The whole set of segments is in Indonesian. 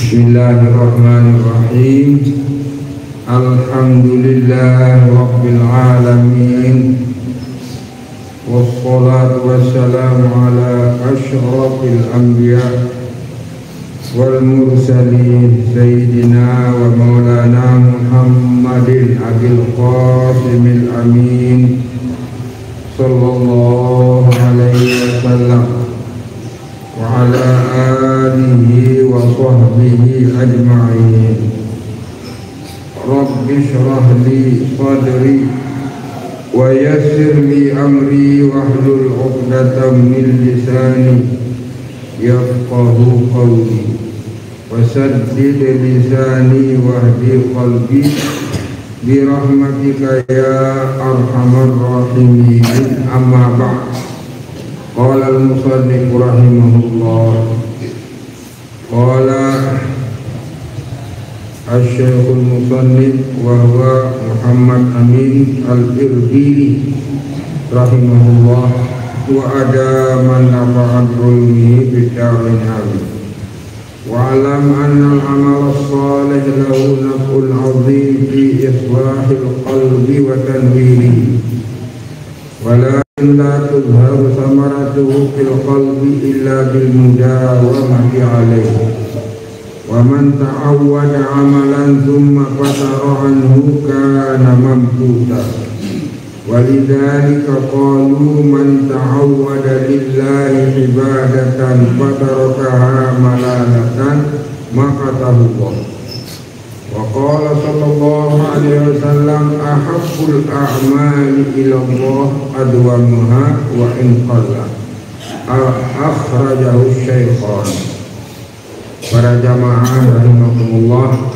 Bismillahirrahmanirrahim. Alhamdulillahi rabbil alamin. Wassalatu wassalamu ala asyrafil anbiya wal mursalin sayyidina wa maulana Muhammadin abil qasimil amin sallallahu alaihi wasallam wa ala alihi wa sahbihi ajma'in. Rabbi shrah li sadri wa yassir li amri wahlul 'uqdatam min lisani yafqahu qawli wasaddid lisani wahdi qalbi bi rahmatika ya arhamar rahimin. Amma ba'd. Qala al-musannif rahimahullah, qala al-syekh al-musannif wa huwa Muhammad Amin al-Irbili rahimahullah wa ada man nafa'at ulmihi bid-darin amin. Wa alam anna al-amal as-salih lahu naf'un 'azim fi islahil qalbi wa tanwirihi wa la tuzharu samaratuhu fil qalbi illa bil mudawamati alayhi. Wa man ta'awwada 'amalan thumma fatara anhu kana mamquta. Walidzalika qalu man ta'awwada lillahi ibadatan fatarakaha malalatan maqatahu Allah. Wa qala sallallahu alaihi wasallam ahabbul a'mali ila Allah adwamuha wa in qalla. Akhrajahu syaikhan. Para jamaah rahimakumullah,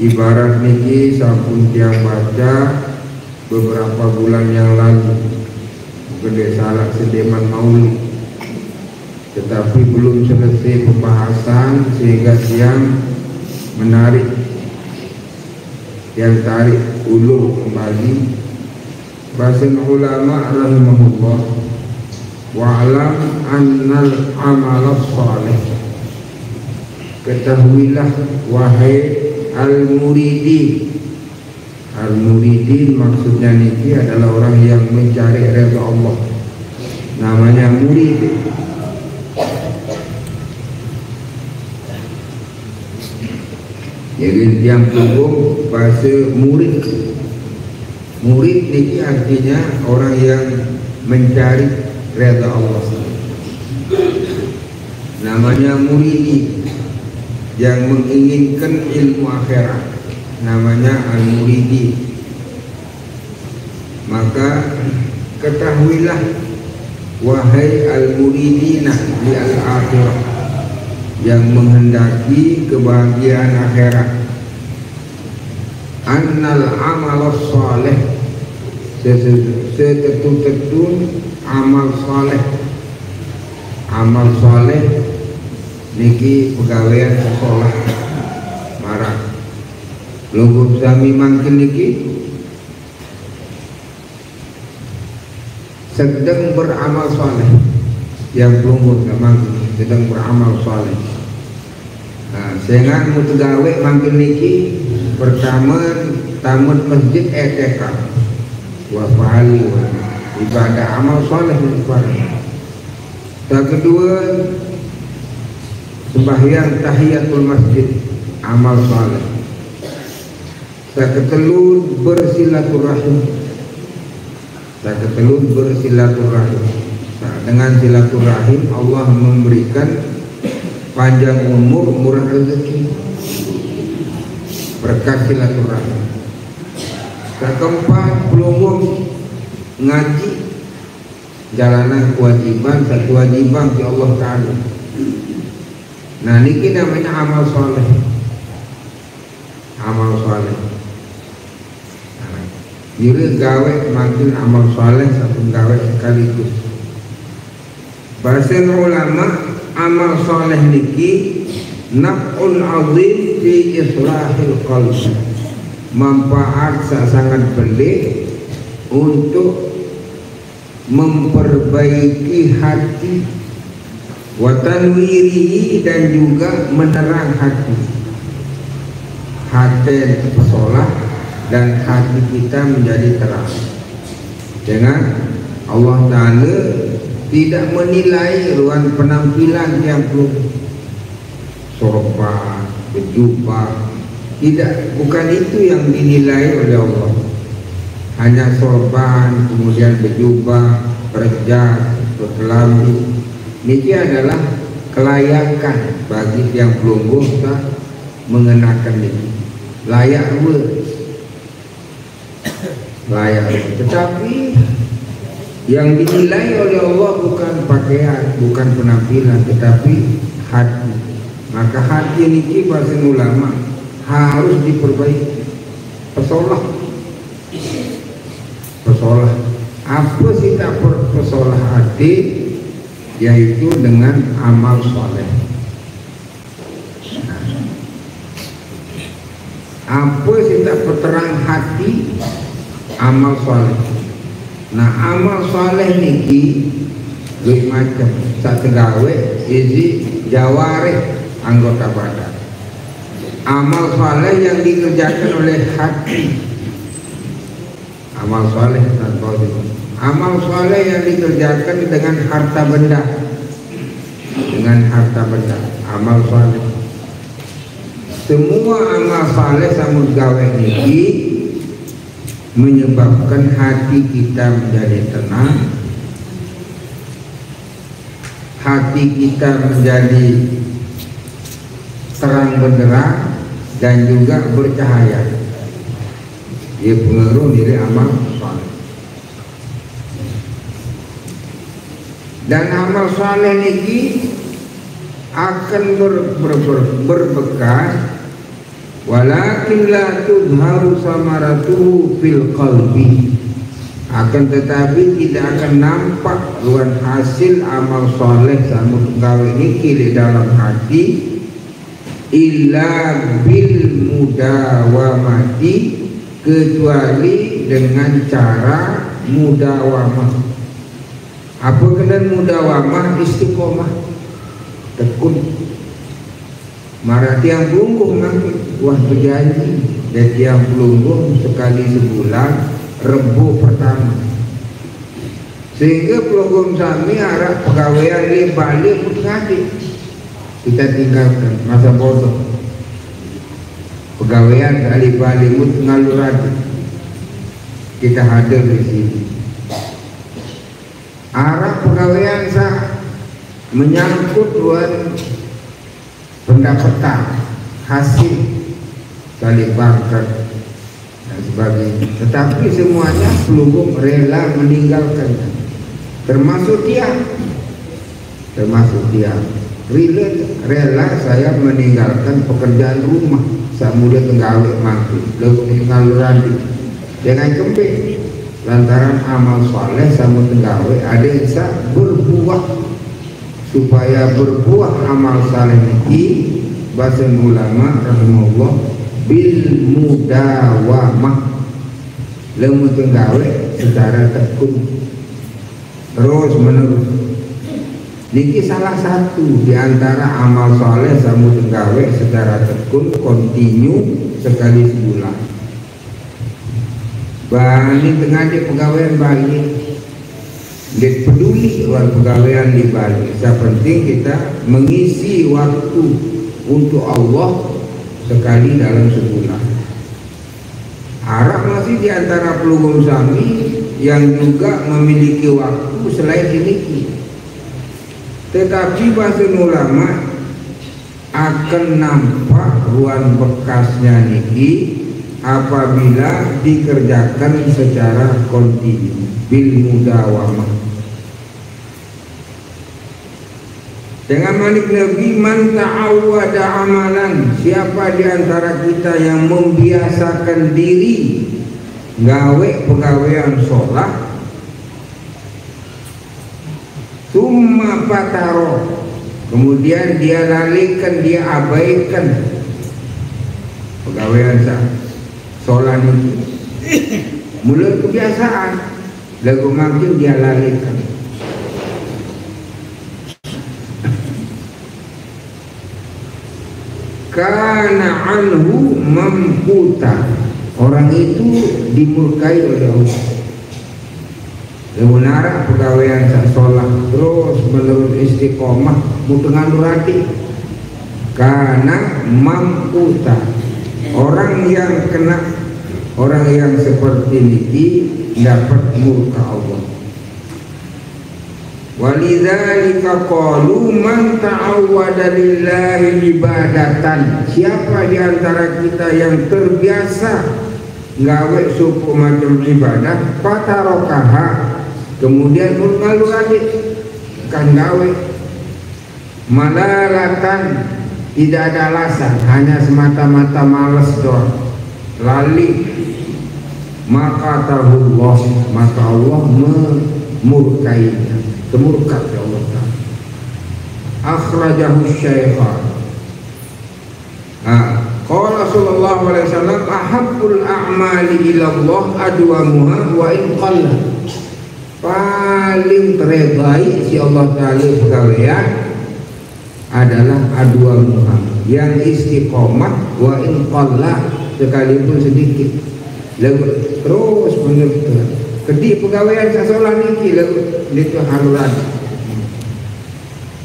ibarat niki sampun tiang baca beberapa bulan yang lalu gede salah sedeman maulid, tetapi belum selesai pembahasan sehingga tiang menarik yang tarik ulur kembali. Bahasa ulama rahimahullah, wa'alam annal amal salih, ketahuilah wahai al-muridin. Al-muridin maksudnya niki adalah orang yang mencari redha Allah, namanya murid. Jadi yang punggung bahasa murid. Murid niki artinya orang yang mencari redha Allah, namanya muridi. Yang menginginkan ilmu akhirat namanya al-muridi. Maka ketahuilah wahai al-muridina li al-akhirah, yang menghendaki kebahagiaan akhirat, annal amal salih, setetun amal saleh. Amal saleh niki pegawaian sekolah marah lugu sami mangkin niki sedang beramal saleh, yang pelungut mangkin sedang beramal saleh. Nah, sehingga mutagawe mangkin niki pertama tamat masjid etekam wa fa'ali ibadah amal saleh yang kedua sembahyang tahiyatul masjid amal saleh. Ketelur bersilaturahim. Nah, dengan silaturahim Allah memberikan panjang umur, murah rezeki, berkat silaturahim. Keempat, pelunggung ngaji, jalanan kewajiban, satu wajiban di Allah Ta'ala. Nah, niki namanya amal soleh. Amal soleh. Jadi gawe makin amal soleh satu gawe sekaligus. Bahasa ulama, amal soleh niki naf'un azim fi islahil qalbi, manfaat sangat pelik untuk memperbaiki hati wa tanwirihi, dan juga menerang hati pesolah, dan hati kita menjadi terang. Dengan Allah Ta'ala tidak menilai ruang penampilan yang belum sorban, berjubah, tidak, bukan itu yang dinilai oleh Allah. Hanya sorban, kemudian berjubah, berjas, berkelambu, ini adalah kelayakan bagi yang belum bisa mengenakan ini. Layak tetapi yang dinilai oleh Allah bukan pakaian, bukan penampilan, tetapi hati. Maka hati ini bahasa ulama harus diperbaiki. Pesolah. Apa sih tak pesolah hati? Yaitu dengan amal soleh. Apa sih tak peterang hati? Amal soleh. Nah, amal soleh niki duit macam sak tegawe isi jawareh anggota badan. Amal soleh yang dikerjakan oleh hati. Amal soleh tanpa itu. Amal soleh yang dikerjakan dengan harta benda. Amal soleh. Semua amal soleh samud gawe niki menyebabkan hati kita menjadi tenang, hati kita menjadi terang benderang, dan juga bercahaya. Dia pengaruh dari amal saleh. Dan amal saleh ini akan berbekas, walakin la tudharu samaratuhu fil qalbi. Akan tetapi tidak akan nampak luan hasil amal saleh sama gawe niki di dalam hati, illa bil mudawamati, kecuali dengan cara mudawamah. Apa kena mudawamah? Istiqomah, tekun. Marah tiang pelungguh nanti wah berjanji, dan tiang pelungguh sekali sebulan Rebu pertama, sehingga pelungguh kami arah pegawaian ini balik putus kita tinggalkan masa bodoh. Pegawaian kali balik ngalur hati, kita hadir di sini. Arah pegawaian sah menyangkut luar pendapatan, hasil, kali bangkrut dan sebagainya. Tetapi semuanya pelungguh rela meninggalkan, termasuk dia. Rela saya meninggalkan pekerjaan rumah, saya mulia tenggawe mati, lalu ngaluran dengan kempe. Lantaran amal soleh sama tenggawe ada yang berbuah, supaya berbuah amal soleh ini bahasa ulama rahimahullah bil mudawamah, lemu tenggawe secara tekun terus menerus. Niki salah satu di antara amal soleh sama tenggawe secara tekun kontinu sekali sebulan. Bani tengah di pegawaian balik, dia peduli luar pegawaian di balik. Yang penting kita mengisi waktu untuk Allah sekali dalam sebulan. Arab masih di antara pelungguh kami yang juga memiliki waktu selain ini. Tetapi bahasa ulama akan nampak ruang bekasnya niki apabila dikerjakan secara kontinu bil mudawamah. Dengan malik Nabi, man ta'awwada amalan, siapa di antara kita yang membiasakan diri gawe pegawaian sholat, summa pataro, kemudian dia lalikan, dia abaikan pegawaian sholat itu, mulai kebiasaan, lalu makin dia lalikan. kana anhu mamputa, orang itu dimurkai oleh Allah. Lemunara pegawaian sak sholat terus menurut istiqomah mutengan nurati, kana mamputa, orang yang kena, orang yang seperti ini dapat murka Allah. Walidzalika qalu man ta'awwada lillahi ibadatan, siapa di antara kita yang terbiasa gawe suku macam ibadah patarokaha, kemudian mengalu adik kan gawe malalatan, tidak ada alasan, hanya semata-mata malas doang, lali, maka tahullah, maka Allah memurkainya, kemurka ya Allah Ta'ala. Akhrajahu Syaikhan. Qala sallallahu alaihi wasallam ahabbul a'mali ila Allah adwamuha wa in qalla, paling terbaik si Allah Ta'ala pegawaian adalah adwamuha, yang istiqomah, wa in qalla, sekalipun sedikit, lalu terus menerus kedih pegawaian sasolah niki lalu itu haluran.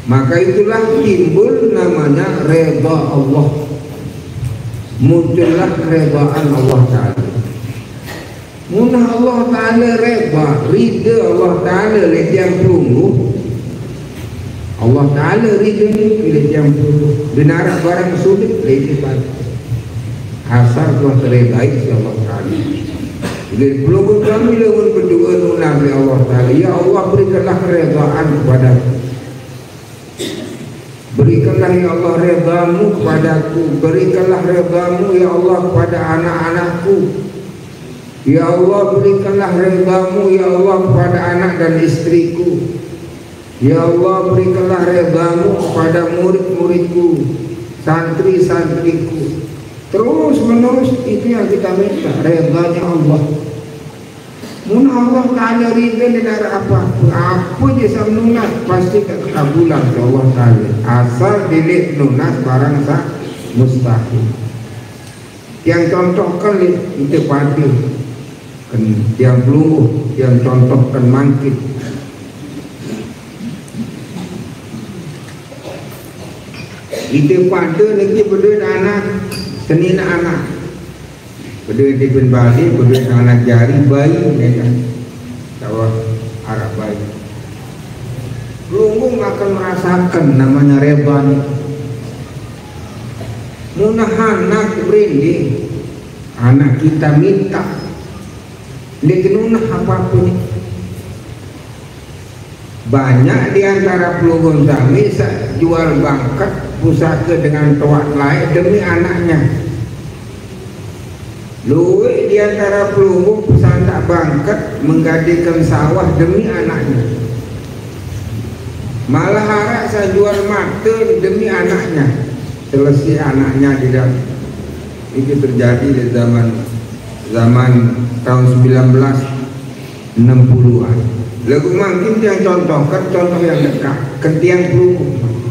Maka itulah timbul namanya redha Allah, muncullah redhaan Allah Ta'ala. Munah Allah Ta'ala redha, ridha Allah Ta'ala letiang perunggu, Allah Ta'ala ridha letiang perunggu, benar barang sulit letiang asal Tuhan terbaik si Allah Ta'ala. Jadi pelukul kami lawan berdoa Nabi Allah Ta'ala, ya Allah berikanlah keredaan kepadaku, berikanlah ya Allah redamu kepadaku, berikanlah redamu ya Allah kepada anak-anakku, ya Allah berikanlah redamu ya Allah kepada anak dan istriku, ya Allah berikanlah redamu kepada murid-muridku, santri-santriku. Terus menerus itu yang kita minta, redanya Allah. Mun Allah Ta'ala ridha dengan apa je samnunas pasti kekabulan ke Allah Ta'ala, asal dilik nunas barang sah mustahil. Yang contohkan itu padi yang pelungguh, yang contohkan mangkit. Itu pada lagi berdua anak senina anak, berdua di bin Bali, berdua anak jari bayi, kan? Tahu Arab bayi. Pelunggung akan merasakan namanya reban. Munah anak berinding, anak kita minta, dikenunah apapun. Banyak di antara pelunggung kami jual bangkat pusaka dengan toat lain demi anaknya. Luwe di antara pelunggung pesandak bangkat menggadaikan sawah demi anaknya. Malah harap saya jual mata demi anaknya. Selesai anaknya tidak. Itu terjadi di zaman tahun 1960-an. Lagu makin yang contohkan contoh yang dekat, kentiang pelunggung.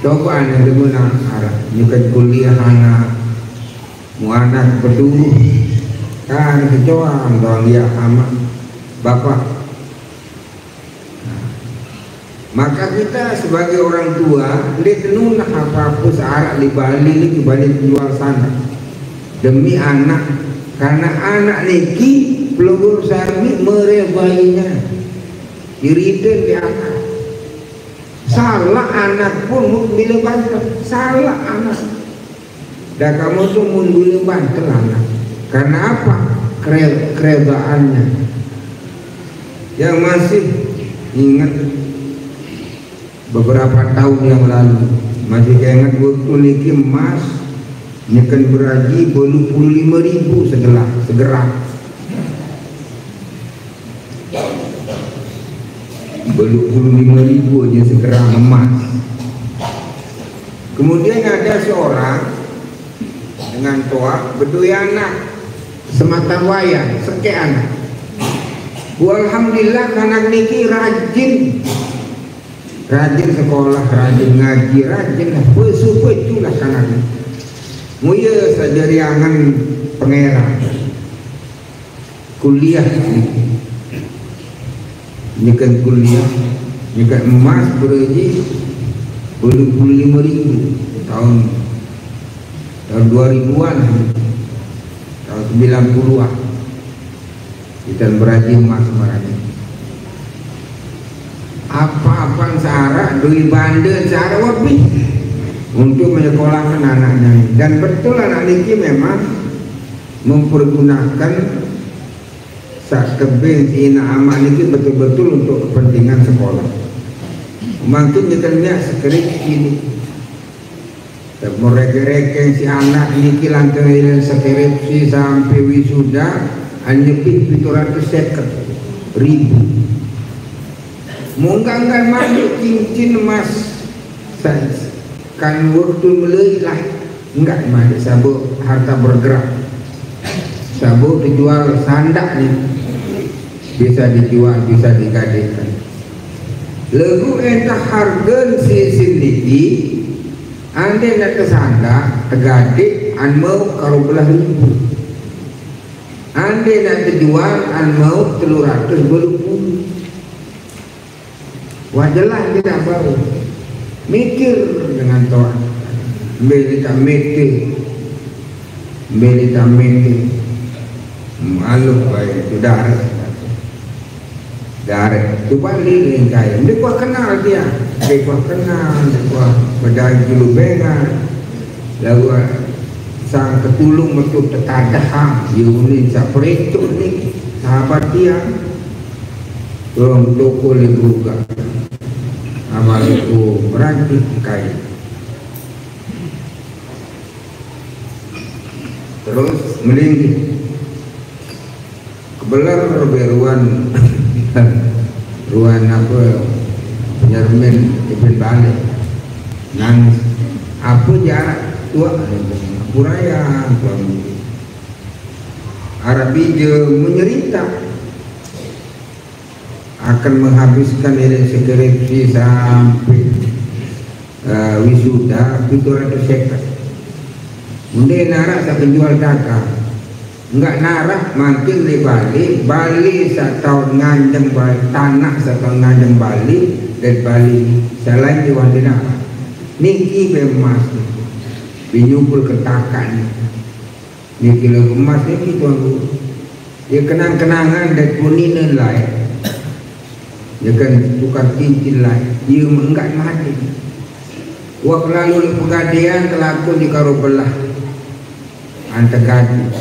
Coba anda dengar arah, nyukai kuliah anak, mu anak berdua, kan kecoang dong ya ama bapak. Nah, maka kita sebagai orang tua, lihat apapun searah di Bali ini kembali jual sana demi anak, karena anak niki pelunggur sami merebainya, iriten di anak. Salah anak pun bila bantel, salah anak. Dan kamu tuh bila bantel anak. Karena apa? Kerebaannya. Yang masih ingat beberapa tahun yang lalu, masih ingat waktu niki emas nyekan beraji 25.000 segerak. 25.000 aja segera emas. Kemudian ada seorang dengan toa berdua anak semata wayang seke anak. Alhamdulillah anak niki rajin rajin sekolah, rajin ngaji, rajin lah, pesu-peculah kanan. Muya saja riangan pengerang, kuliah nyekan kuliah, nyekan emas bereji 25.000 tahun 2000-an, tahun 90-an kita berhaji emas kemarin. Apa-apa searah duit bandel searah wabih untuk menyekolahkan anaknya. Dan betul anak ini memang mempergunakan sak kebin ina amak ini betul-betul untuk kepentingan sekolah. Mungkin kita lihat skripsi ini mereka-reka si anak ini langkah skripsi sampai wisuda hanya 750.000. Mungkin masuk cincin emas kan waktu melailah enggak ada sabuk harta bergerak, sabuk dijual sandak nih, bisa dijual, bisa digadekan. Lagu entah harga si sendiri anda nak ke sandak tergadik an mau karo belah ribu, anda nak terjual an mau 320. Wajarlah kita baru mikir dengan Tuhan. Belita mete malu baik itu darah itu balik dengan kaya. Dia kuah kenal dia kenal, dia kuah berdaya dulu bengan lalu sang ketulung betul tertadah Yunin saperetuk ni sahabat dia tolong toko juga amal itu merantik kaya. Terus melingkih kebelar beruan ruan apa Jerman Ibn balik nangis apa jarak tua puraya Arabi je menyerita akan menghabiskan nilai skripsi sampai wisuda 750. Mungkin narak tak penjual dagang, enggak narak makin di Bali setahun ngandeng Bali tanah setahun ngandeng Bali dan Bali selain di Wandina niki bemas binyumpul ketakan niki lagu emas niki tuan dia kenang-kenangan dan kuningan lain. Dia kan tukar cincin lain, dia enggak mati. Waktu lalu pegadaian kelakon di karo belah antar gaji.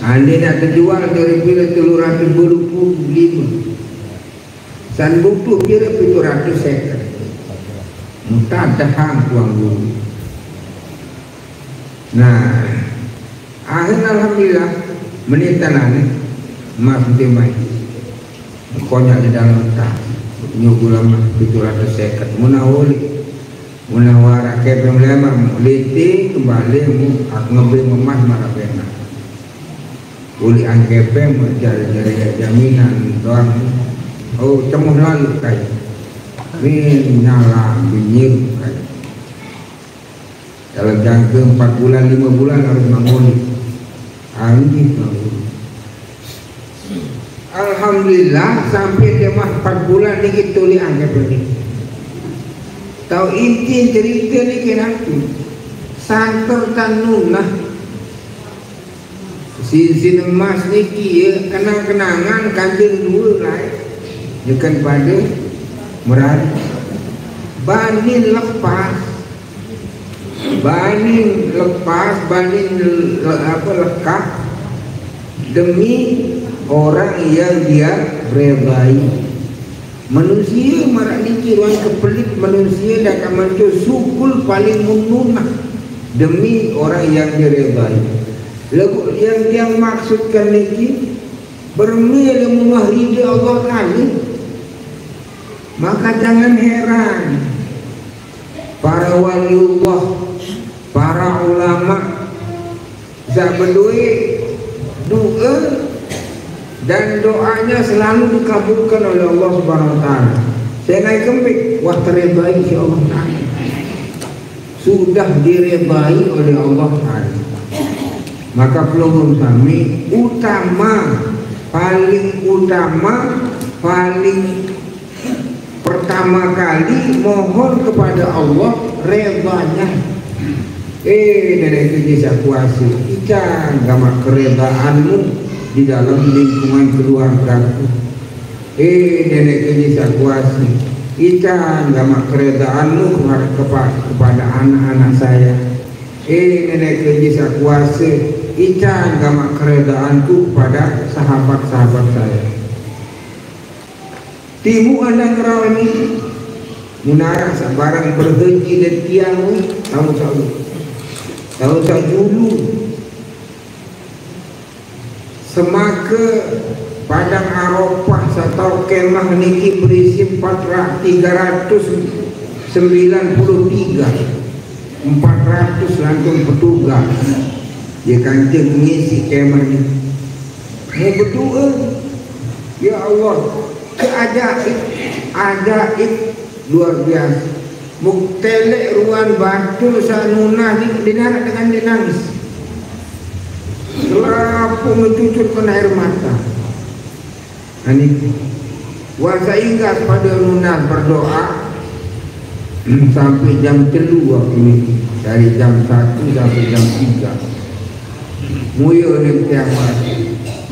Anda nak terjual dari bila 325. San butuh kira 700 sekar. Muntah dahang tuang dulu. Nah, akhir alhamdulillah menitanan emas demai. Konyak di dalam tas nyugulama 700 sekar munawoli munawara kepeng lema liti kembali aku ngebeli emas marah pena uli angkepeng mencari jaminan doang. Oh cemuh lalu kai min nyala binyir kai dalam jangka 4 bulan 5 bulan harus menguli anjing. Alhamdulillah sampai dia mah 4 bulan ni kita boleh anggap ni. Tahu inti cerita ni kena santer tanunah sin emas ni kia kenang-kenangan kanjeng dua lah. Bukan pada merah banding lepas banding apa lekat demi orang yang dia berbahaya. Manusia marah ni kiruan kepelit manusia dah akan muncul sukul paling mununah demi orang yang dia berbahaya. Lagu yang dia maksudkan ni bermil munah ridha Allah kali. Maka jangan heran para waliullah, para ulama zat berduit doa dan doanya selalu dikabulkan oleh Allah Subhanahu wa taala. Saya naik kembik, wah teredai si Allah Ta'ala. Sudah diredai oleh Allah Ta'ala. Maka pelunggung kami paling utama, paling pertama kali mohon kepada Allah redanya. Nenek bisa kuasa kita gama keredaanmu di dalam lingkungan keluargaku. Nenek bisa kuasa kita gama keredaanmu kepada anak-anak saya. Nenek bisa kuasa kita gama keredaanku kepada sahabat-sahabat saya. Timu anda ngerawani munara sabarang berhenti dan tiang tahu dulu semaka padang Arafah atau kemah niki berisi 393 400 lantung petugas dia kancing mengisi kemah ini mau berdoa ya Allah ajaib luar biasa muktelek ruan batu sanunah dinarak dengan dinangis selapu mencucurkan air mata ini wasa ingat pada nunah berdoa sampai jam 3 waktu ini dari jam 1 sampai jam 3 muyo ni kiamat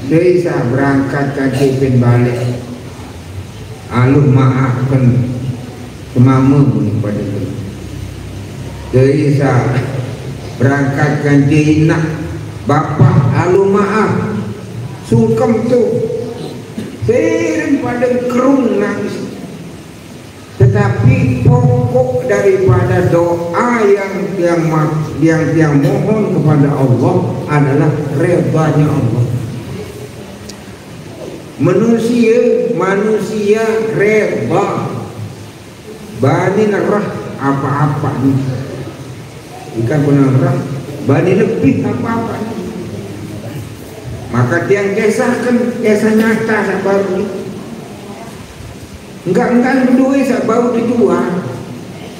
saya berangkat kaki balik aluh maafkan semama pun pada kita. Jadi saya berangkatkan jinak bapa alu maaf sungkem tu sering pada kerung nangis. Tetapi pokok daripada doa yang mohon kepada Allah adalah redanya Allah. Manusia reda bani nerah apa-apa ni ikan penarah bani lebih apa-apa ni maka dia kisah nyata sabaru ni enggak berdua sabaru dijual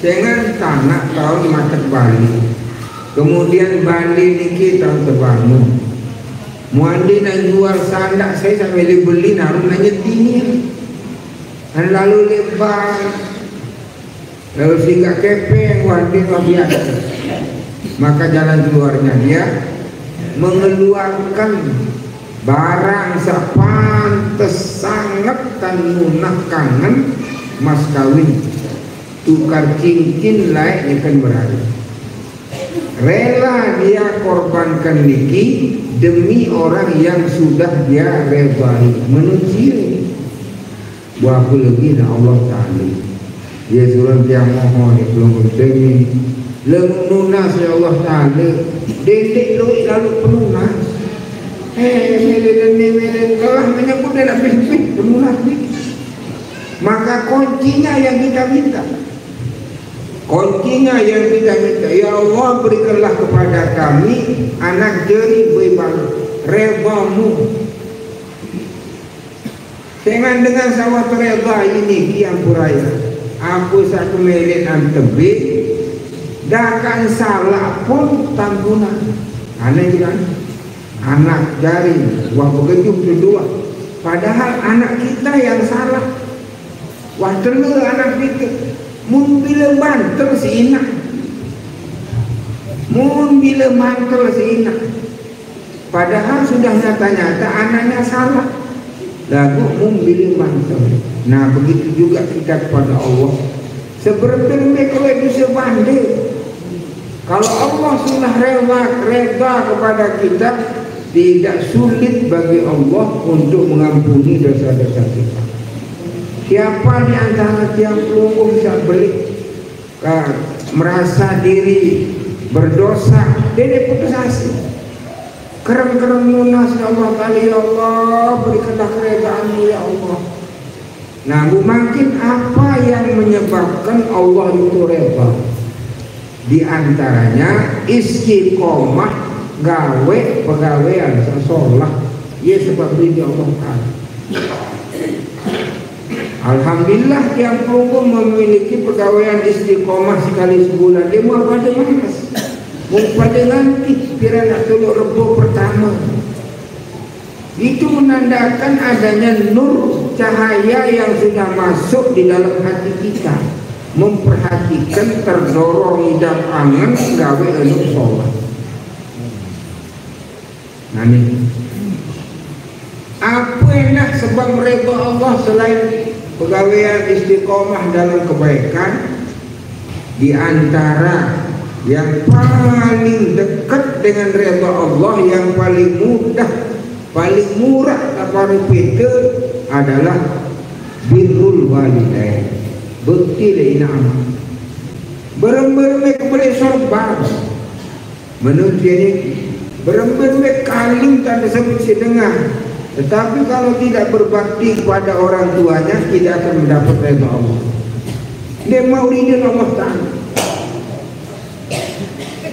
dengan tanah tahun matak Bali kemudian Bali niki tahun terbangun muandi nak jual sandak saya sampai beli naruh nanya tini dan lalu lebar lalu sehingga kepeng wadi luar biasa maka jalan keluarnya dia mengeluarkan barang sepantes sangat tanunah kangen mas kawin tukar cincin layak ikan berharga rela dia korbankan niki demi orang yang sudah dia redai manusia buah lagi Allah Ta'ala dia suruh dia mohon belum demi lemunas ya Allah Ta'ala dedek lalu penunas telah menyebut dalam bismillah penunas ni maka kuncinya yang kita minta ya Allah berikanlah kepada kami anak jeri beribadah rebamu dengan sawat reba ini kiam puraya aku satu melit antebe dakan salah pun tanggungan aneh juga anak jari wah begitu kedua padahal anak kita yang salah wah telur anak kita mun bila bantel si inak padahal sudah nyata-nyata anaknya salah lagu bila bantel. Nah begitu juga kita kepada Allah sebenarnya kalau bisa banding kalau Allah sudah reda kepada kita tidak sulit bagi Allah untuk mengampuni dosa-dosa kita. Siapa di antara tiang pelunggu bisa beli merasa diri berdosa dia putus asa kerem-kerem lunas ya Allah kali ya Allah berikanlah keredaanmu ya Allah. Nah makin apa yang menyebabkan Allah itu reda di antaranya istiqomah gawe pegawaian sholat ya sebab ini Allah Ta'ala Alhamdulillah yang perlu memiliki pegawaian istiqomah sekali sebulan. Dia mau pada malas, mau pada nanti kira nak tolok rebo pertama. Itu menandakan adanya nur cahaya yang sudah masuk di dalam hati kita, memperhatikan terdorong hidap angan gawe anu sholat. Nah ini apa enak sebab redha Allah selain pegawaian istiqomah dalam kebaikan. Di antara yang paling dekat dengan redha Allah, yang paling mudah, paling murah kepada kita adalah birrul walidain, bekti inam, berember kepada sorban. Menurut ini berember kalim tak disebut sedengah. Tetapi kalau tidak berbakti kepada orang tuanya, tidak akan mendapat redha Allah. Dia mau ridho Allah Ta'ala.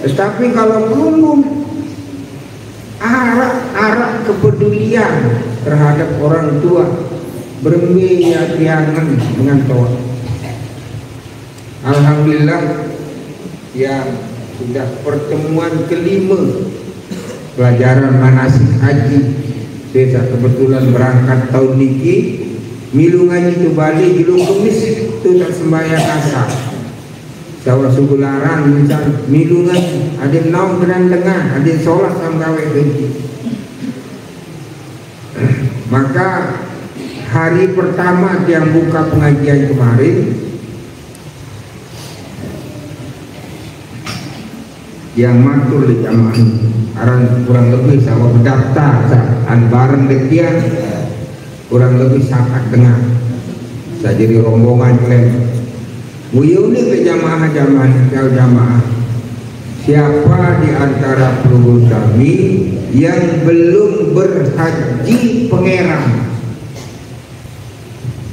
Tetapi kalau belum arak kepedulian terhadap orang tua, bermiat-miatan dengan toa. Alhamdulillah yang sudah pertemuan kelima pelajaran manasik haji. Saya kebetulan berangkat tahun niki, milu ngaji tu balik jilung kemis tu tak sembahyang asar. Sawah suku larang misal milu ngaji, ada naum kenang tengah, ada solat sama gawe benci. Maka hari pertama yang buka pengajian kemarin, yang matur di jamaah aran kurang lebih sama berdaftar bareng dekian kurang lebih sakat dengar saya jadi rombongan kalian muyuni ke jamaah siapa di antara peluru kami yang belum berhaji pengerang,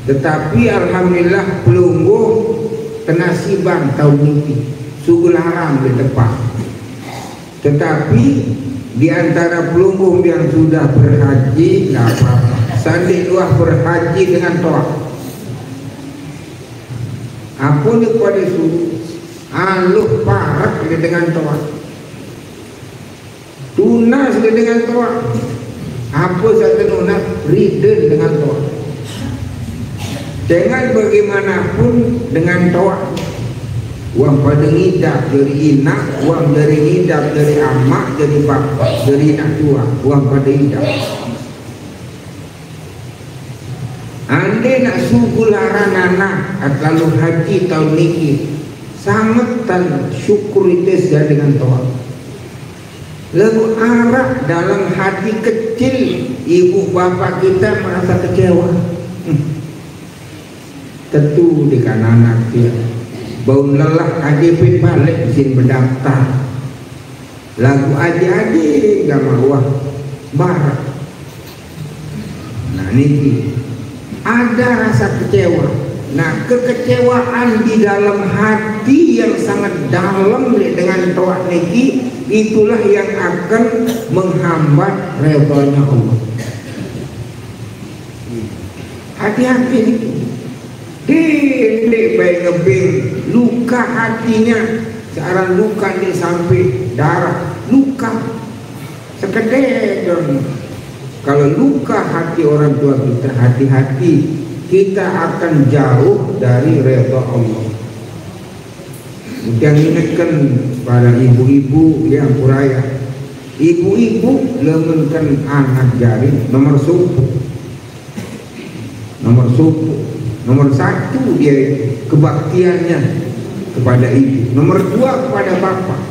tetapi alhamdulillah pelunggu tenasiban tahun ini sugul haram di tempat. Tetapi di antara pelunggung yang sudah berhaji, tidak apa-apa. Sandi luah berhaji dengan toa. Apa ni pada suruh? Aluh parak dengan toa. Tunas dengan toa. Apa satu tunas? Ridden dengan toa. Dengan bagaimanapun dengan toa. Uang pada ngidap dari inak, uang dari ngidap dari amak, dari bapak, dari nak tua, uang pada ngidap. Anda nak suku laran anak lalu haji tahun niki, sangat tan syukur itu saja dengan toa. Lalu arak dalam hati kecil ibu bapak kita merasa kecewa. Tentu dengan anak dia. Bau lelah ADP balik mesin berdaftar lagu adik-adik gak mau barat. Nah ini ada rasa kecewa. Nah kekecewaan di dalam hati yang sangat dalam dengan toa niki, itulah yang akan menghambat redanya Allah. Hati-hati niki. Dek baik ngebing luka hatinya, sekarang luka ni sampai darah, luka sekedar dong. Kalau luka hati orang tua kita, hati-hati, kita akan jauh dari redha Allah. Yang ingatkan pada ibu-ibu yang kuraya, ibu-ibu lemenkan anak jari nomor suku. Nomor satu dia kebaktiannya kepada ibu, nomor dua kepada bapak.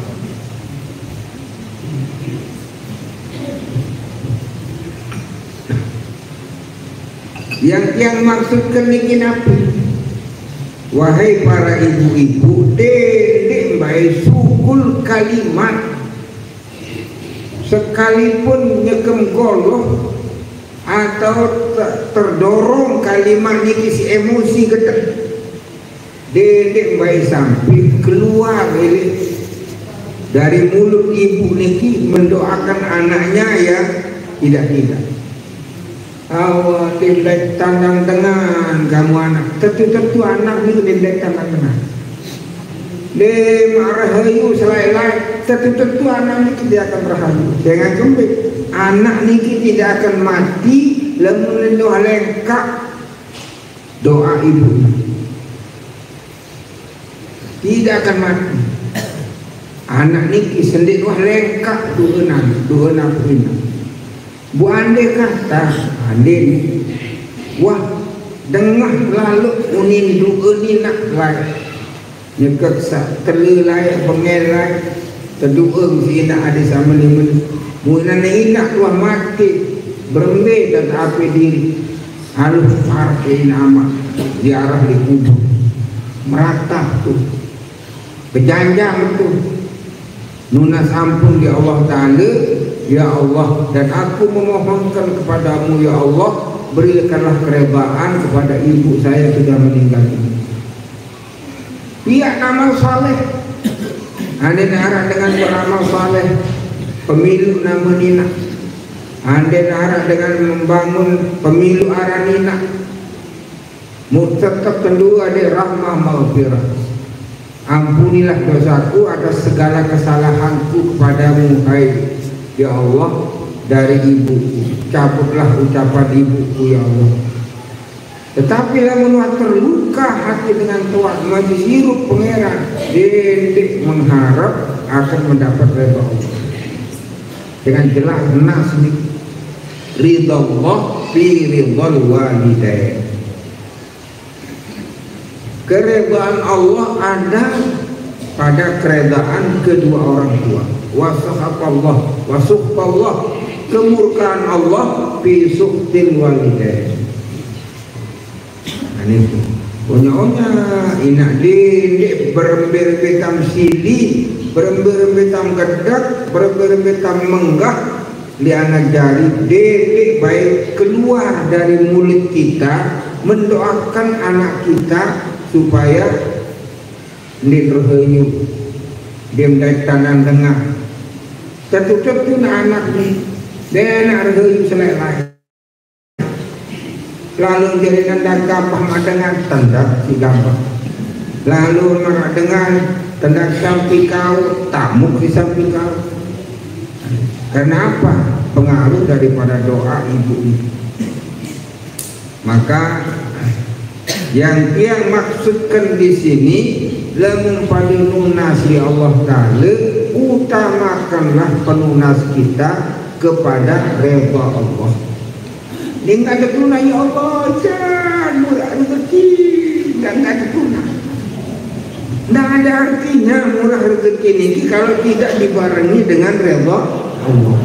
Yang maksudkan niki apa? Wahai para ibu-ibu, dedek baik sukul kalimat sekalipun nyekem goloh atau terdorong kalimat ini si emosi kita, dedek baik sampai keluar dari mulut ibu niki mendoakan anaknya ya tidak. awak dilek tandang tengan kamu anak tentu anak ni dilek tandang tengan de marahayu selai-lai tentu anak ni tidak akan rahayu jangan kembali anak ni tidak akan mati lamun lendoh lengkap doa ibu tidak akan mati anak ni sendik wah lengkap dua enam Bu ande kata ande ni wah dengah lalu unin dua ni nak lai nyekat sa terlelai pengelai kedua mesti nak ada sama ni mula ni nak tuah mati berembe dan api diri halus parke nama ziarah di kubur meratap tu kejanjang tu nunas ampun di Allah Ta'ala. Ya Allah, dan aku memohonkan kepadamu ya Allah, berikanlah keredaan kepada ibu saya sudah meninggal ini. Pihak amal saleh, anda harap dengan beramal saleh, pemilu nama nina, anda harap dengan membangun pemilu aranina, tetap kedua ada rahmah maghfirah. Ampunilah dosaku atas segala kesalahanku kepadamu, hai ya Allah, dari ibuku, cabutlah ucapan ibuku ya Allah. Tetapi lamun terluka hati dengan tuan masih hirup pangeran, dendik mengharap akan mendapat redha Allah. Dengan jelas nas ni ridha Allah fi ridhal walidain. Keredaan Allah ada pada keredaan kedua orang tua. Wasakhallah wasukhallah, kemurkaan Allah fi suhtil walidain. Ini punya inak didik berembe-rembe tam sili, berembe-rembe tam gedak, berembe-rembe tam menggah di anak jari didik baik keluar dari mulut kita mendoakan anak kita supaya nirhayu dia mendaik tangan tengah tentu anak ni dia nak rahayu selai-lai lalu dia dengan gampang dengan tanda si gampang lalu marah dengan tanda samping kau tamu di samping kau. Kenapa? Pengaruh daripada doa ibu ini. Maka yang maksudkan di sini lamun padunasi Allah Ta'ala, utamakanlah penunas kita kepada redha Allah. Dengan ada tunai ya Allah, jangan murah rezeki, dan ada tunai. Tidak ada artinya murah rezeki ini kalau tidak dibarengi dengan redha Allah.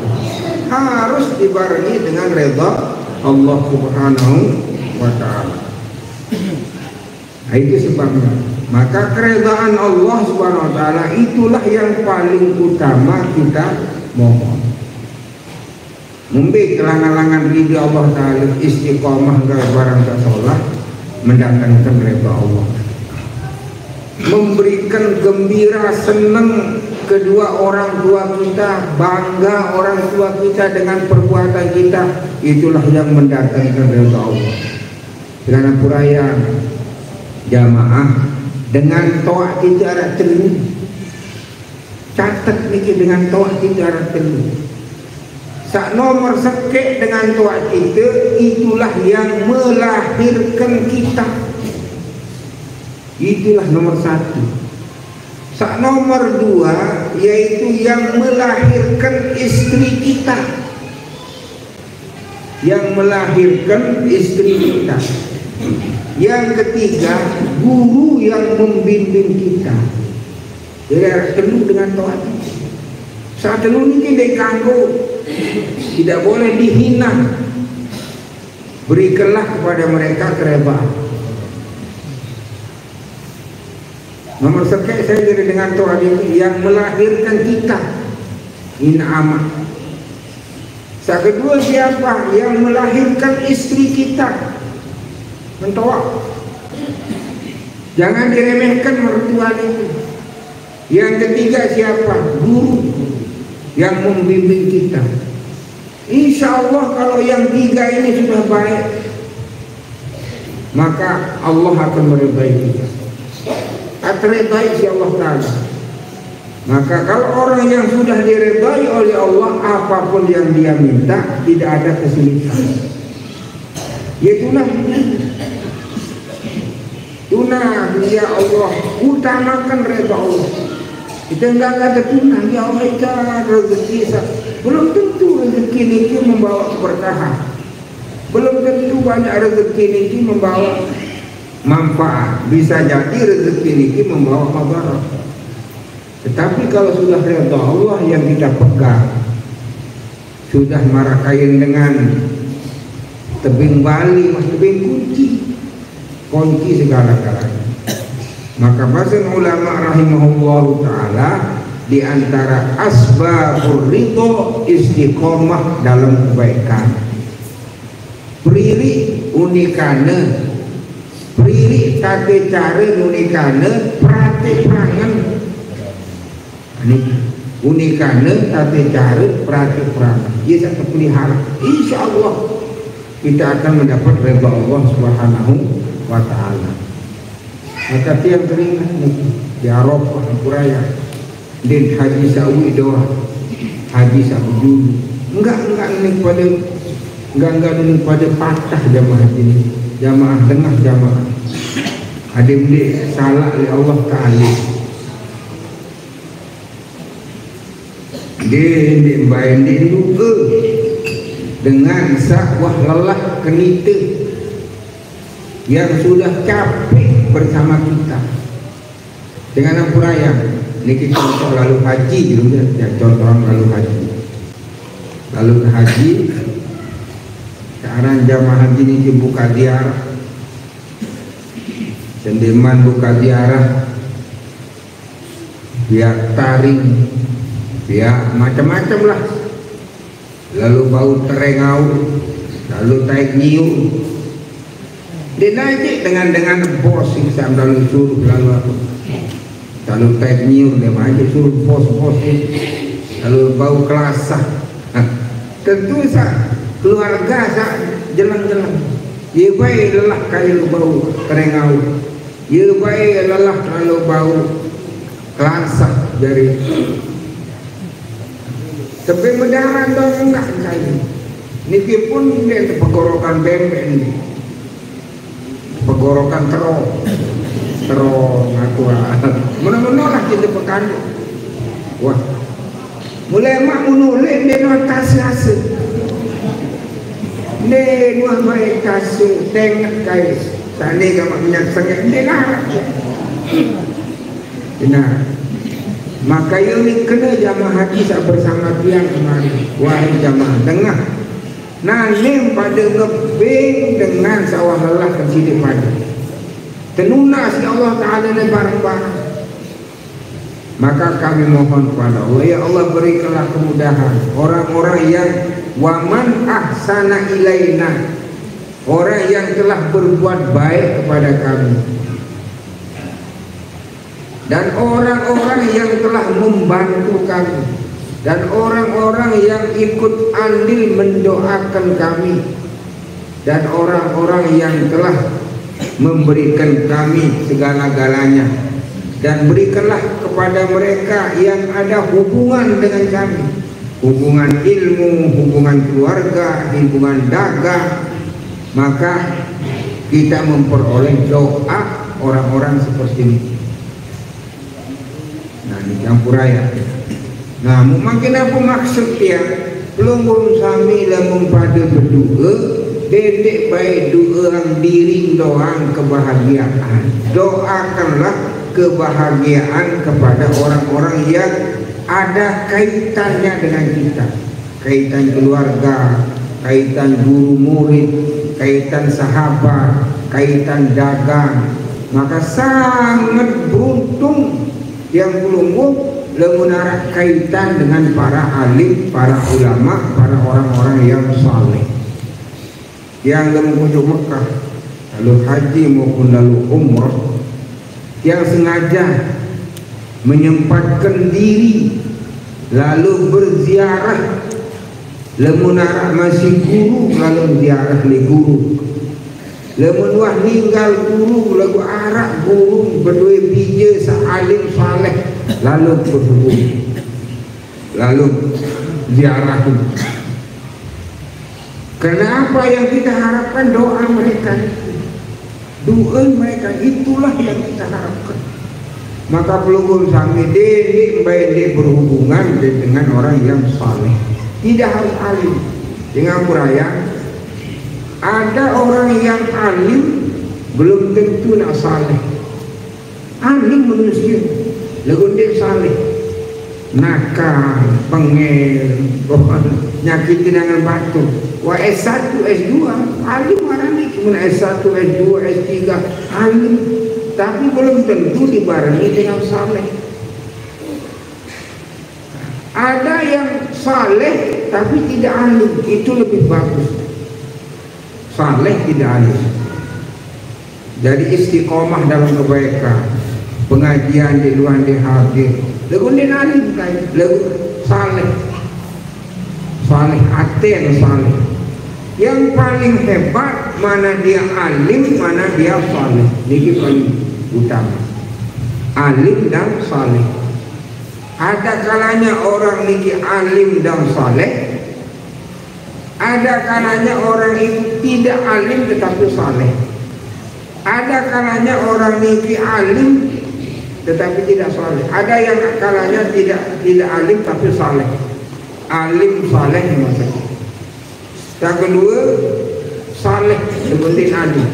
Harus dibarengi dengan redha Allah Subhanahu wa Ta'ala. Nah, itu sebabnya. Maka keredaan Allah Subhanahu wa Ta'ala itulah yang paling utama kita mohon. Mumbi kelangan-langan ridha Allah Ta'ala, istiqamah barang sholat, mendatangkan redha Allah, memberikan gembira senang kedua orang tua kita, bangga orang tua kita dengan perbuatan kita, itulah yang mendatangkan redha Allah. Dengan puraya jamaah dengan toa kita arah telu, catat niki dengan toa kita arah telu. Sak nomor sekek dengan toa kita, itulah yang melahirkan kita. Itulah nomor satu. Sak nomor dua yaitu yang melahirkan istri kita, yang melahirkan istri kita. Yang ketiga, guru yang membimbing kita. Jadi harus telu dengan Tuhan. Saat telu ini tidak ganggu, tidak boleh dihina. Berikanlah kepada mereka keredaan. Nomor sekian saya jadi dengan Tuhan ini yang melahirkan kita. Ini amat. Saat kedua siapa? Yang melahirkan istri kita. Mentoa. Jangan diremehkan mertua itu. Yang ketiga siapa? Guru yang membimbing kita. Insya Allah kalau yang tiga ini sudah baik, maka Allah akan meridai kita. Teridai si Allah Ta'ala. Maka kalau orang yang sudah diridai oleh Allah, apapun yang dia minta tidak ada kesulitan. Yaitulah tunah, ya Allah, utamakan redha Allah. Kita enggak kata tunah, ya Allah itu rezeki. Belum tentu rezeki ini membawa keberkahan. Belum tentu banyak rezeki ini membawa manfaat. Bisa jadi rezeki ini membawa madarat. Tetapi kalau sudah redha Allah yang kita pegang, sudah marakain dengan tebing bali, tebing kunci segala-galanya. Maka bahasa ulama rahimahullahu ta'ala, di antara asbabur ridho istiqomah dalam kebaikan. Priri unikane, priri tate care unikane, pratik-prangan. Ini unikane tate care pratik-prangan. Ia satu pelihara. Insya Allah kita akan mendapat redha Allah Subhanahu wa ta'ala. Maka tiap teringat di Arafah Puraya dan Haji Sawi doa, Haji Sawi dulu enggak ini pada patah jamaah ini, jamaah tengah jamaah adik-adik salah oleh Allah Ta'ala. Dia baik luka dengan sakwah lelah kenita yang sudah capek bersama kita dengan Ampuraya. Ini kita lalu haji dulu ya, contoh lalu haji. Sekarang jamaah haji ini buka ziarah, sendeman buka ziarah, biar taring, biar macam-macam lah. Lalu bau terengau, lalu taik nyiu. Dinajik dengan bos yang sambil suruh lalu apa, lalu taik nyiur dia maju suruh bos lalu bau kelasah. Tentu keluarga jelang-jelang ia baik lelah kayu bau terengau, ia baik lelah lalu bau kelasah dari tapi mendarat dong enggak kayu niki pun dia pegorokan bebek ini, pegorokan terong aku menolak kita pekan. Wah, mulai mak menulis dia notas hasil dia nuah baik kasih tengah kais tadi kamu menyaksikan dia larang. Nah, maka ini kena jamaah haji bersama tiang kemarin. Wahai jamaah dengar, nanem pada ngebing dengan sawah lelah ke sini pada tenuna si Allah Ta'ala ni barang-barang. Maka kami mohon kepada Allah, ya Allah berikanlah kemudahan orang-orang yang waman ahsana ilaina, orang yang telah berbuat baik kepada kami, dan orang-orang yang telah membantu kami, dan orang-orang yang ikut andil mendoakan kami, dan orang-orang yang telah memberikan kami segala-galanya, dan berikanlah kepada mereka yang ada hubungan dengan kami, hubungan ilmu, hubungan keluarga, hubungan dagang. Maka kita memperoleh doa orang-orang seperti ini. Nah, ini Ampuraya. Nah, makin apa maksud dia? Belum sami lamun pada berdoa, dedek baik doang diri doang kebahagiaan. Doakanlah kebahagiaan kepada orang-orang yang ada kaitannya dengan kita, kaitan keluarga, kaitan guru murid, kaitan sahabat, kaitan dagang. Maka sangat beruntung yang pelungguh mengenai kaitan dengan para alim, para ulama, para orang-orang yang saleh yang menuju Mekah, lalu haji maupun lalu umrah, yang sengaja menyempatkan diri lalu berziarah Lamun arak masih guru lalu ziarah li guru. Lamun wah ninggal guru lagu arak guru berdua bija sa'alim saleh lalu berhubung, lalu ziarah. Kenapa yang kita harapkan doa mereka, doa mereka itulah yang kita harapkan. Maka pelukul sami dedik baik berhubungan dengan orang yang saleh. Tidak harus alim. Dengan buraya ada orang yang alim belum tentu nak saleh. Alim manusia lagu dia saleh, nakal, pengel, nyakitin dengan batu. Wah S1, S2 alim orang ini, cuma S1, S2, S3 alim, tapi belum tentu dibarengi dengan saleh. Ada yang saleh tapi tidak alim, itu lebih bagus. Saleh tidak alim. Jadi istiqomah dalam kebaikan, pengajian di luar di hadir. Lagu dia alim kan, lagu saleh, saleh aten saleh. Yang paling hebat mana dia alim, mana dia saleh. Ini paling utama. Alim dan saleh. Ada kalanya orang niki alim dan saleh, ada kalanya orang itu tidak alim tetapi saleh. Ada kalanya orang niki alim tetapi tidak saleh. Ada yang kalanya tidak alim tapi saleh. Alim saleh maksudnya. Yang kedua saleh lebih alim.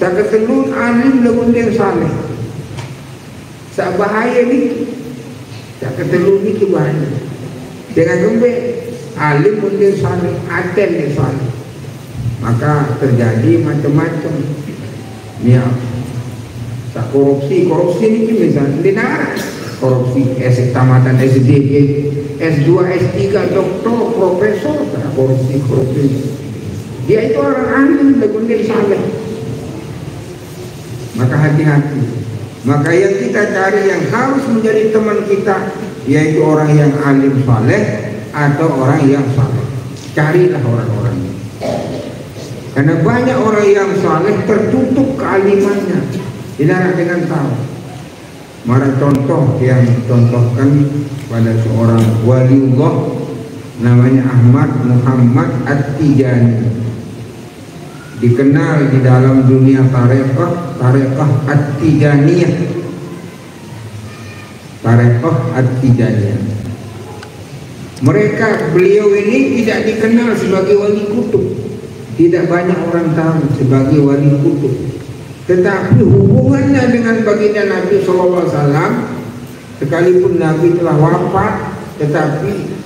Yang ketiga alim lebih saleh. Sak bahaya ni. Yang ketiga ni kebahaya. Jangan gembek alim lebih saleh, aten dia saleh. Maka terjadi macam-macam. Ya. Tak korupsi ni misalnya di negara korupsi tamatan SD, S2, S3, doktor, profesor, korupsi. Dia itu orang alim lebih saleh. Maka hati-hati. Maka yang kita cari yang harus menjadi teman kita yaitu orang yang alim saleh atau orang yang saleh. Carilah orang-orang ini. Karena banyak orang yang saleh tertutup kealimannya. Tidak dengan tahu. Mara contoh yang contohkan pada seorang waliullah namanya Ahmad Muhammad At-Tijani, dikenal di dalam dunia tarekah At-Tijaniyah, tarekah At-Tijaniyah. Beliau ini tidak dikenal sebagai wali kutub, tidak banyak orang tahu sebagai wali kutub. Tetapi hubungannya dengan baginda Nabi SAW, sekalipun Nabi telah wafat, tetapi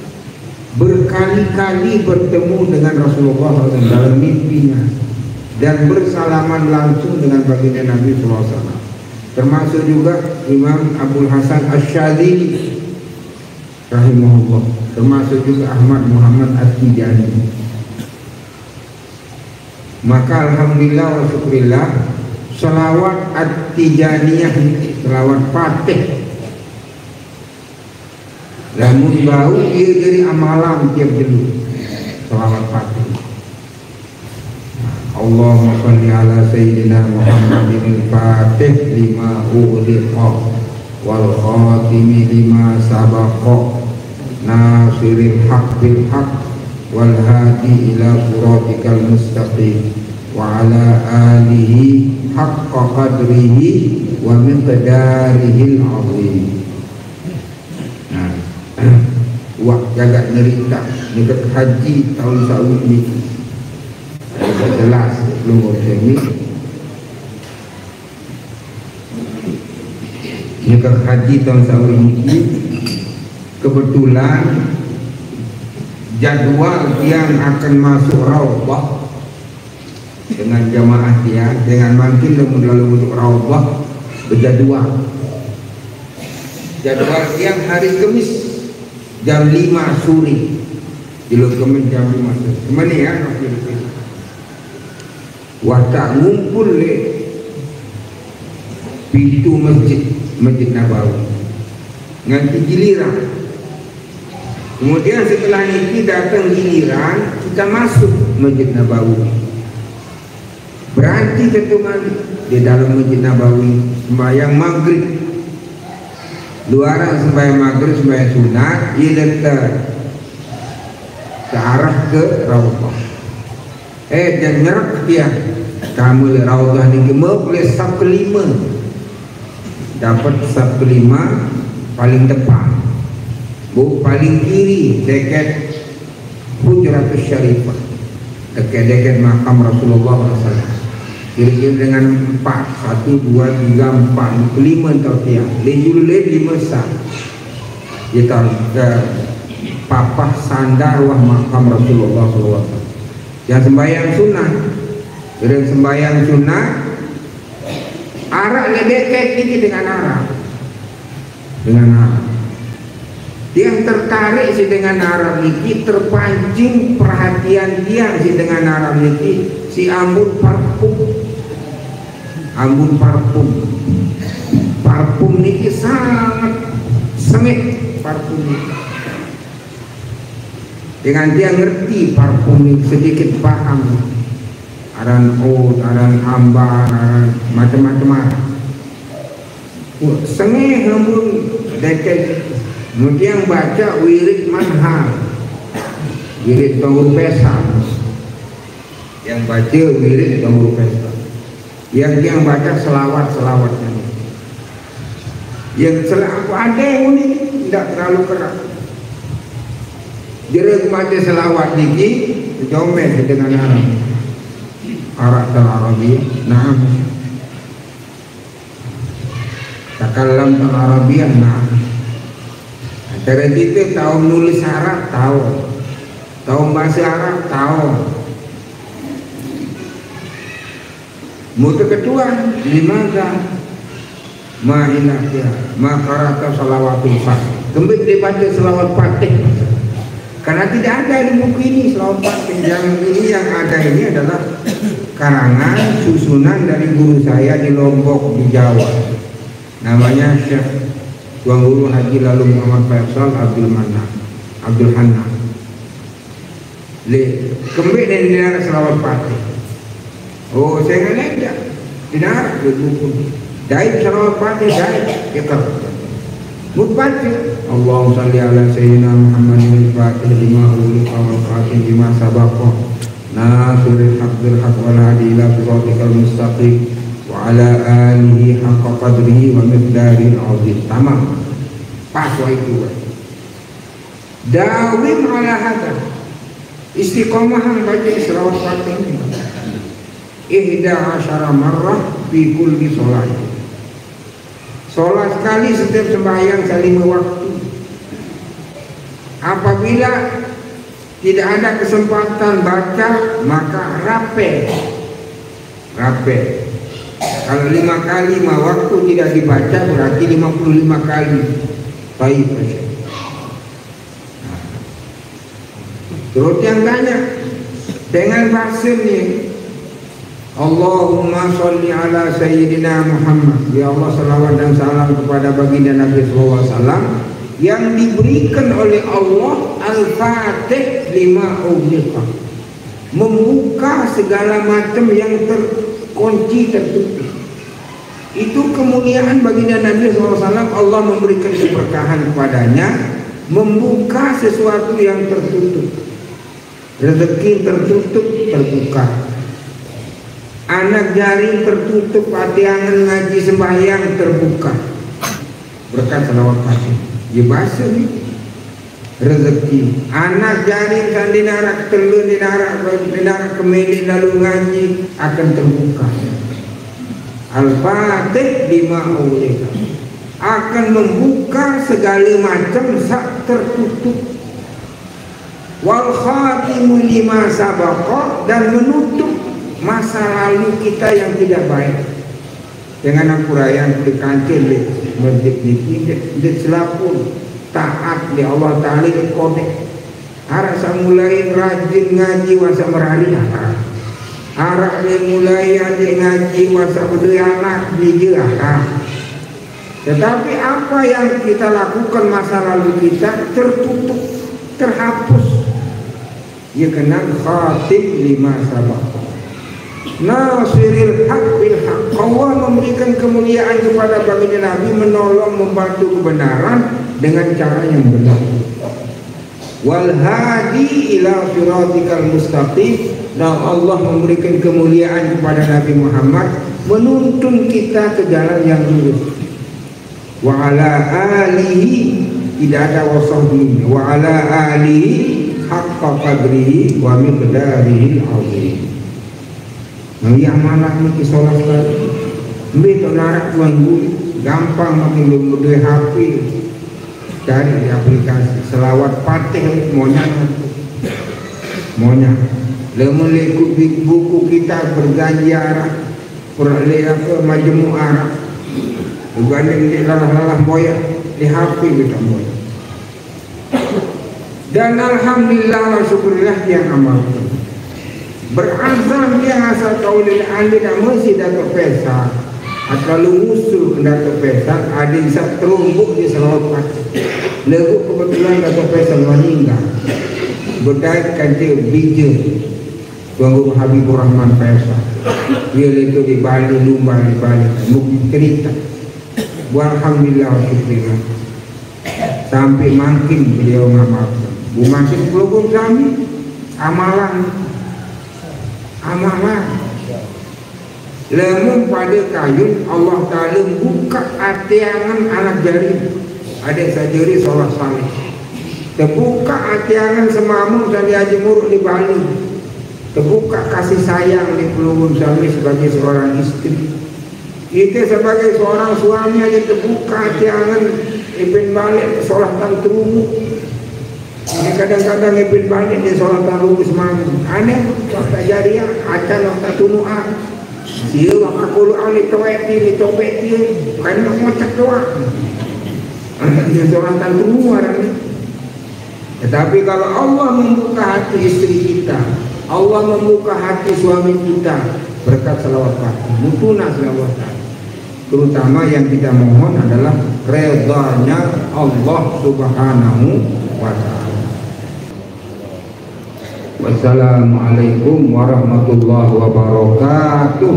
berkali-kali bertemu dengan Rasulullah SAW dalam mimpinya dan bersalaman langsung dengan baginda Nabi SAW. Termasuk juga Imam Abdul Hasan Asyadzili rahimahullah, termasuk juga Ahmad Muhammad At-Tijani. Maka alhamdulillah wa syukurillah, selawat At-Tijaniyah, selawat Fatih, lamun bau dia jadi amalan tiap dulu selawat Fatih. Allahumma sholli ala sayyidina Muhammadin al-Fatih lima ughliqa wal khatimi lima sabaqa nasiril haq bil haq wal hadi ila siratikal mustaqim wa ala alihi haqqa qadrihi wa miqdarihil azim. Nah, wah jaga nerita dekat haji tahun Saudi ini jelas belum ini dekat haji tahun Saudi ini kebetulan jadwal yang akan masuk Raudhah dengan jamaah dia, dengan makin lalu untuk Raudhah berjadwal. Jadwal yang hari Kamis jam 5 sore. Jilul Kemen jam 5 sore. Kemana ya? Watak ngumpul le pintu masjid Nabawi. Nganti giliran Kemudian setelah itu datang giliran kita masuk Masjid Nabawi. Berhenti satu kali di dalam Masjid Nabawi sembahyang maghrib. Luaran sembahyang maghrib, sembahyang sunat, ia letak ke arah ke Raudhah. Dan nyerak dia kamu Raudhah ni boleh sab kelima, dapat sab kelima paling depan. Paling kiri dekat Hujratus Syarifah, dekat makam Rasulullah SAW. Kira-kira dengan 4, 1, 2, 3, 4, 5 atau tiang. Lejululeh 5 sah. Kita papah sandar wah makam Rasulullah SAW. Yang sembahyang sunnah, yang sembahyang sunnah, arak lebih dekat ini dengan arak, Dia tertarik si dengan Arab niki, terpancing perhatian dia si dengan Arab niki, si ambun parfum niki sangat sengit parfum niki. Dengan dia ngerti parfum niki, sedikit paham aran oud, aran ambar, aran macam-macam. Sengit ambun dekat. Kemudian baca wirid manhal, wirid Tawur Pesa. Yang baca wirid Tawur Pesa. Yang baca selawat-selawatnya. Yang selawat ada yang unik, tidak terlalu keras. Dia baca selawat niki, jomen dengan Arab Al-Arabi. Nah, takallam Al-Arabiyah. Nah, cara kita tahu nulis Arab, tahu bahasa Arab, tahu. Mutu kedua, limaza ma'ilahya ma'karata salawatul fatih. Kembali dibaca selawat fatih. Karena tidak ada di buku ini selawat fatih. Yang ini yang ada ini adalah karangan susunan dari guru saya di Lombok di Jawa. Namanya Syekh Tuan Guru Haji Lalu Muhammad Faisal Abdul Hanan. Kembali dari negara selawat fatih. Oh, saya nggak tidak buku. Dari selawat fatih dari kita. Mutbaca. Allahumma salli ala sayyidina Muhammadin al-fatih lima uliqa wal khatimi lima sabaqa nasiril haqqil haqq wal hadi ila siratikal mustaqim wa ala alihi haqqa qadrihi wa miqdaril azim. Tamam. Pas itu. Dawim ala hadha. Istiqamah baca selawat fatih ini. 11 marrah fi kulli shalah. Salat sekali setiap sembahyang 5 waktu. Apabila tidak ada kesempatan baca, maka rape. Kalau 5 kali 5 waktu tidak dibaca berarti 55 kali. Baik. Terus yang banyak dengan bahasa ini, Allahumma sholli ala sayyidina Muhammad. Ya Allah, salawat dan salam kepada baginda Nabi SAW yang diberikan oleh Allah al-fatih lima ughliqa, membuka segala macam yang terkunci, tertutup. Itu kemuliaan baginda Nabi SAW. Allah memberikan keberkahan kepadanya, membuka sesuatu yang tertutup. Rezeki tertutup, terbuka. Anak jaring tertutup, hati angan ngaji sembahyang terbuka berkat selawat fatih. Dia bahasa ni rezeki. Anak jaring kan dinarak telur, dinarak kemeli lalu ngaji akan terbuka. Al-Fatih lima ughliqa akan membuka segala macam sak tertutup. Wal khatimu lima sabaqa, dan menutup masa lalu kita yang tidak baik. Dengan aku rayang di kancil di masjid di selapun taat di Allah Ta'ala di kodek. Harap saya mulai rajin ngaji wasa merari harap dia mulai adik ngaji wasa berdua anak dia Tetapi apa yang kita lakukan masa lalu kita tertutup. terhapus. Ya kena khatim lima sabaq. Nasiril haq bil haq. Allah memberikan kemuliaan kepada baginda Nabi, menolong membantu kebenaran dengan cara yang benar. Wal hadi ila siratikal mustaqim. Dan Allah memberikan kemuliaan kepada Nabi Muhammad, menuntun kita ke jalan yang lurus. Wa ala alihi, tidak ada wasahbihi, wa ala alihi haqqa qadrihi wa miqdarihi al-azim. Yang mana ni kisolah sekali. Ambil tu narak tuan guru, gampang makin berdua HP, cari di aplikasi selawat Fatih monyet. Lemon lekuk buku kita berjanji Arab, perleh apa majmu Arab. Berganding di lalah boya di HP kita boya. Dan alhamdulillah wa syukurillah yang amalkan. Berazam dia asal kaulil andi dan masih Datuk Faisal. Atau musuh Datuk Faisal ada isap terumbuk di selawat Fatih. Lagu kebetulan Datuk Faisal meninggal. Berdaikkan dia bijak. Tuan Guru Habibur Rahman Faisal. Dia itu di Bali, Lumba di Bali. Mungkin cerita. Alhamdulillah wa syukurillah. Sampai makin beliau ngamalkan. Makin pelukun kami amalan. Lemun pada kayu Allah Ta'ala buka atiangan anak jari. Ada sajari sholat salih. Terbuka atiangan semamu dan Haji Muruk di Bali. Terbuka kasih sayang di Pelurun Sami sebagai seorang istri. Kita sebagai seorang suami aja terbuka atiangan Ibn balik sholat tantumu. Ini kadang-kadang Ibn balik di sholat tantumu semamu. Aneh, sholat jariah, acan waktu tunu'ah. Dia aku lu'ah ni tobeti, bukan nak ngocak doang. Dia sholat tantumu orang ni. Tetapi kalau Allah membuka hati istri kita, Allah membuka hati suami kita berkat selawat Fatih, mutuna selawat Fatih. Terutama yang kita mohon adalah redanya Allah Subhanahu wa ta'ala. Wassalamualaikum warahmatullahi wabarakatuh.